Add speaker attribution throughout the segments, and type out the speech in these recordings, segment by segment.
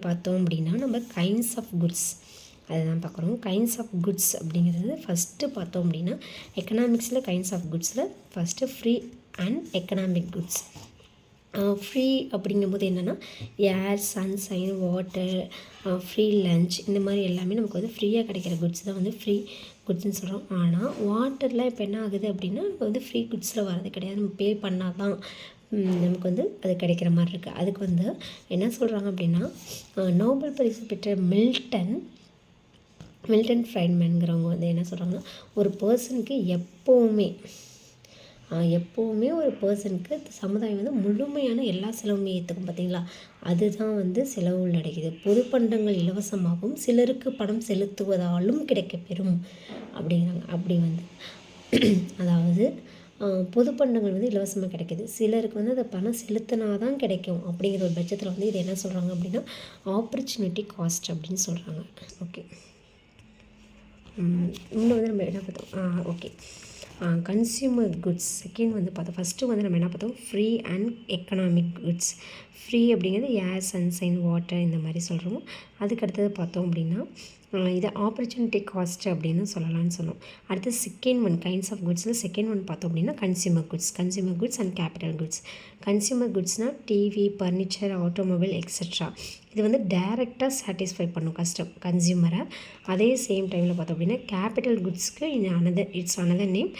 Speaker 1: வீடியோவில் பார்த்தோம் அப்படின்னா நம்ம கைண்ட்ஸ் ஆஃப் குட்ஸ் அதுதான் பார்க்குறோம். கைண்ட்ஸ் ஆஃப் குட்ஸ் அப்படிங்கிறது ஃபஸ்ட்டு பார்த்தோம் அப்படின்னா எக்கனாமிக்ஸில் கைண்ட்ஸ் ஆஃப் குட்ஸில் first free and economic goods. Free அப்படிங்கும்போது என்னென்னா air, sunshine, water, free lunch, இந்த மாதிரி எல்லாமே நமக்கு வந்து ஃப்ரீயாக கிடைக்கிற குட்ஸ் தான் வந்து ஃப்ரீ குட்ஸ்ன்னு சொல்கிறோம். ஆனால் வாட்டரில் இப்போ என்ன ஆகுது அப்படின்னா நமக்கு வந்து ஃப்ரீ குட்ஸில் வரது கிடையாது, நம்ம பே பண்ணால் தான் நமக்கு வந்து அது கிடைக்கிற மாதிரி இருக்குது. அதுக்கு வந்து என்ன சொல்கிறாங்க அப்படின்னா நோபல் பரிசு பெற்ற மில்டன் ஃப்ரைட்மேன்கிறவங்க வந்து என்ன சொல்கிறாங்கன்னா ஒரு பர்சனுக்கு எப்போவுமே ஒரு பர்சனுக்கு சமுதாயம் வந்து முழுமையான எல்லா செலவுமே ஏற்றுக்கும் பார்த்தீங்களா, அதுதான் வந்து செலவு உள்ளடக்கிது. பொது பண்டங்கள் இலவசமாகவும் சிலருக்கு பணம் செலுத்துவதாலும் கிடைக்கப்பெறும் அப்படிங்கிறாங்க. அப்படி வந்து அதாவது பொது பண்டங்கள் வந்து இலவசமாக கிடைக்கிது, சிலருக்கு வந்து அதை பணம் செலுத்தினா தான் கிடைக்கும் அப்படிங்கிற ஒரு பட்சத்தில் வந்து இது என்ன சொல்கிறாங்க அப்படின்னா ஆப்பர்ச்சுனிட்டி காஸ்ட் அப்படின்னு சொல்கிறாங்க. ஓகே, இன்னும் வந்து நம்ம என்ன பார்த்தோம், ஓகே கன்சியூமர் குட்ஸ் செகண்ட் வந்து பார்த்தோம். ஃபஸ்ட்டு வந்து நம்ம என்ன பார்த்தோம், free and economic goods. Free அப்படிங்கிறது ஏர், சன்ஷைன், வாட்டர் இந்த மாதிரி சொல்கிறோம். அதுக்கு அடுத்தது பார்த்தோம் அப்படின்னா இதை ஆப்பர்ச்சுனிட்டி காஸ்ட் அப்படின்னு சொல்லலாம்னு சொன்னோம். அடுத்து செகண்ட் ஒன் கைண்ட்ஸ் ஆஃப் குட்ஸில் செகண்ட் ஒன் பார்த்தோம் அப்படின்னா consumer goods and capital goods. Consumer குட்ஸ்னால் டிவி, ஃபர்னிச்சர், ஆட்டோமொபைல் எக்ஸெட்ரா. இது வந்து டைரெக்டாக சாட்டிஸ்ஃபை பண்ணும் கன்சியூமரை. அதே சேம் டைமில் பார்த்தோம் அப்படின்னா கேபிட்டல் குட்ஸ்க்கு it's another name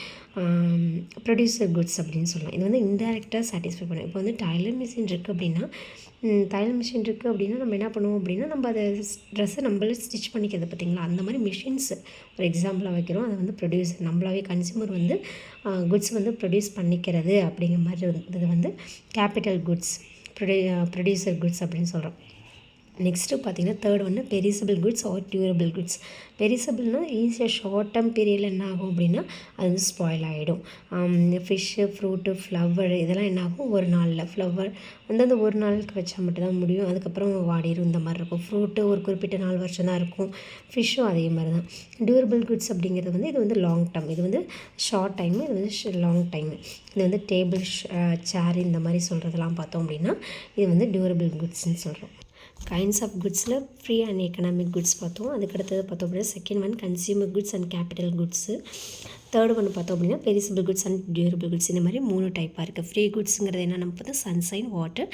Speaker 1: producer goods அப்படின்னு சொல்லலாம். இது வந்து இன்டைரக்டாக சாட்டிஸ்ஃபை பண்ணும். இப்போ வந்து டைலர் மிஷின் இருக்குது அப்படின்னா நம்ம என்ன பண்ணுவோம் அப்படின்னா நம்ம அதை ட்ரெஸ்ஸை நம்மளே ஸ்டிச் பண்ணிக்கிறது பார்த்தீங்களா, அந்த மாதிரி மிஷின்ஸ் ஒரு எக்ஸாம்பிளாக வைக்கிறோம். அது வந்து ப்ரொடியூசர், நம்மளாவே கன்சியூமர் வந்து குட்ஸ் வந்து ப்ரொடியூஸ் பண்ணிக்கிறது அப்படிங்கிற மாதிரி இது வந்து கேபிட்டல் குட்ஸ், ப்ரொடியூசர் குட்ஸ் அப்படின்னு சொல்கிறோம். நெக்ஸ்ட்டு பார்த்திங்கன்னா தேர்ட் ஒன்று perishable goods or durable goods. பெரிசபிள்னால் ஈஸியாக ஷார்ட் டேர்ம் பீரியடில் என்ன ஆகும் அப்படின்னா அது வந்து ஸ்பாயில் ஆகிடும். ஃபிஷ்ஷு, ஃப்ரூட்டு, ஃப்ளவர் இதெல்லாம் என்ன ஆகும் ஒரு நாளில், ஃப்ளவர் வந்து அந்த ஒரு நாளுக்கு வச்சா மட்டும்தான் முடியும், அதுக்கப்புறம் வாடிடும் இந்த மாதிரி இருக்கும். ஃப்ரூட்டு ஒரு குறிப்பிட்ட நாள் வருஷம் தான் இருக்கும், ஃபிஷ்ஷும் அதே மாதிரி தான். டியூரபிள் குட்ஸ் அப்படிங்கிறது வந்து இது வந்து லாங் டேர்ம், இது வந்து ஷார்ட் டைமு, இது வந்து லாங் டைமு. இது வந்து டேபிள், சேர் இந்த மாதிரி சொல்கிறதெல்லாம் பார்த்தோம் அப்படின்னா இது வந்து டியூரபிள் குட்ஸ்ன்னு சொல்கிறோம். கைண்ட்ஸ் ஆஃப் குட்ஸில் ஃப்ரீ அண்ட் எக்கனாமிக் குட்ஸ் பார்த்தோம். அதுக்கடுத்தது பார்த்தோம் அப்படின்னா second one consumer goods and capital goods. Third ஒன்று பார்த்தோம் அப்படின்னா perishable goods and durable goods. இந்த மாதிரி 3 டைப்பாக இருக்குது. ஃப்ரீ குட்ஸுங்கிறது என்ன நம்ம பார்த்தா sunshine, water,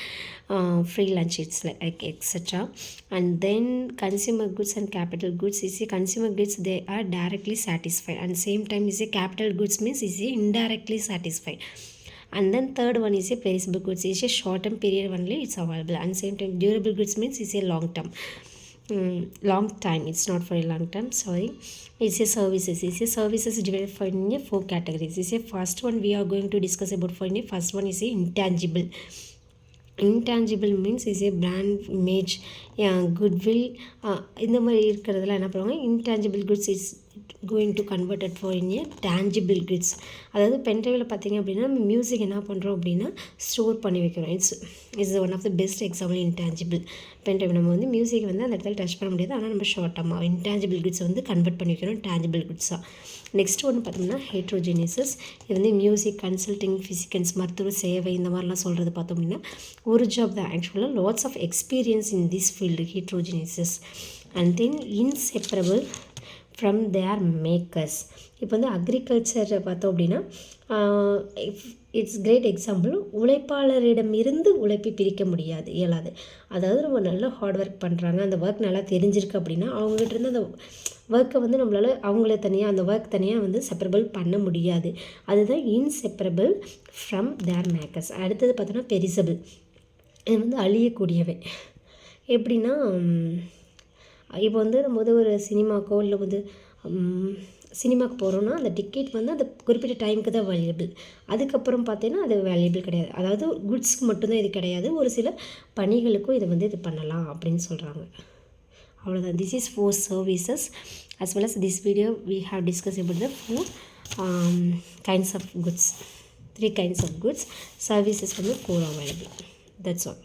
Speaker 1: free lunch it's like etcetera. And then consumer goods and capital goods is a consumer goods they are directly satisfied and same time is a capital goods means is a indirectly satisfied. And then third one is a perishable goods, is a short term period only it's available, and same time durable goods means is a long term, long time, it's not for a long term, sorry. It's a services divided for in a 4 categories. Is a first one we are going to discuss about for in a first one is a intangible means is a brand image, goodwill, இந்த மாதிரி இருக்கிறதெல்லாம் என்ன பண்ணுவாங்க, intangible goods is going to convert it for in a tangible goods. அதாவது பென்ட்ரைவில் பார்த்தீங்க அப்படின்னா நம்ம music என்ன பண்ணுறோம் அப்படின்னா ஸ்டோர் பண்ணி வைக்கிறோம். It's one of the best example intangible. Pen drive நம்ம வந்து மியூசிக் வந்து அந்த இடத்துல டச் பண்ண முடியாது, ஆனால் நம்ம ஷார்ட்டாக இன்டான்ஜிபிள் குட்ஸை வந்து கன்வெர்ட் பண்ணி வைக்கிறோம் டேஞ்சிபிள் குட்ஸாக. நெக்ஸ்ட் ஒன்று பார்த்தோம்னா ஹெட்ரோஜெனிசஸ். இது வந்து மியூசிக், கன்சல்டிங், ஃபிசிக்கல்ஸ், மருத்துவ சேவை இந்த மாதிரிலாம் சொல்கிறது பார்த்தோம் அப்படின்னா ஒரு ஜாப் தான் ஆக்சுவலாக. Lots of experience in this field heterogeneous. And then inseparable from their makers. இப்போ வந்து அக்ரிகல்ச்சரை பார்த்தோம் அப்படின்னா இட்ஸ் கிரேட் எக்ஸாம்பிள். உழைப்பாளரிடமிருந்து உழைப்பை பிரிக்க முடியாது, இயலாது. அதாவது நம்ம நல்லா ஹார்ட் ஒர்க் பண்ணுறாங்க, அந்த ஒர்க் நல்லா தெரிஞ்சிருக்கு அப்படின்னா அவங்ககிட்டருந்து அந்த ஒர்க்கை வந்து நம்மளால் அவங்கள தனியாக அந்த ஒர்க் தனியாக வந்து செப்பரபிள் பண்ண முடியாது. அதுதான் இன்செப்பரபிள் ஃப்ரம் தேர் மேக்கர்ஸ். அடுத்தது பார்த்தோன்னா பெரிசபிள். இது வந்து அழியக்கூடியவை. எப்படின்னா இப்போ வந்து நம்ம வந்து ஒரு சினிமாக்கோ இல்லை வந்து சினிமாவுக்கு போகிறோன்னா அந்த டிக்கெட் வந்து அந்த குறிப்பிட்ட டைமுக்கு தான் வேல்யூபிள், அதுக்கப்புறம் பார்த்தீங்கன்னா அது வேல்யூபிள் கிடையாது. அதாவது குட்ஸ்க்கு மட்டும்தான் இது கிடையாது, ஒரு சில பணிகளுக்கும் இதை வந்து இது பண்ணலாம் அப்படின்னு சொல்கிறாங்க. அவ்வளோதான். This is 4 services. As well as this video we have discussed about the 4 kinds of goods, 3 kinds of goods. Services வந்து 4 available. That's all.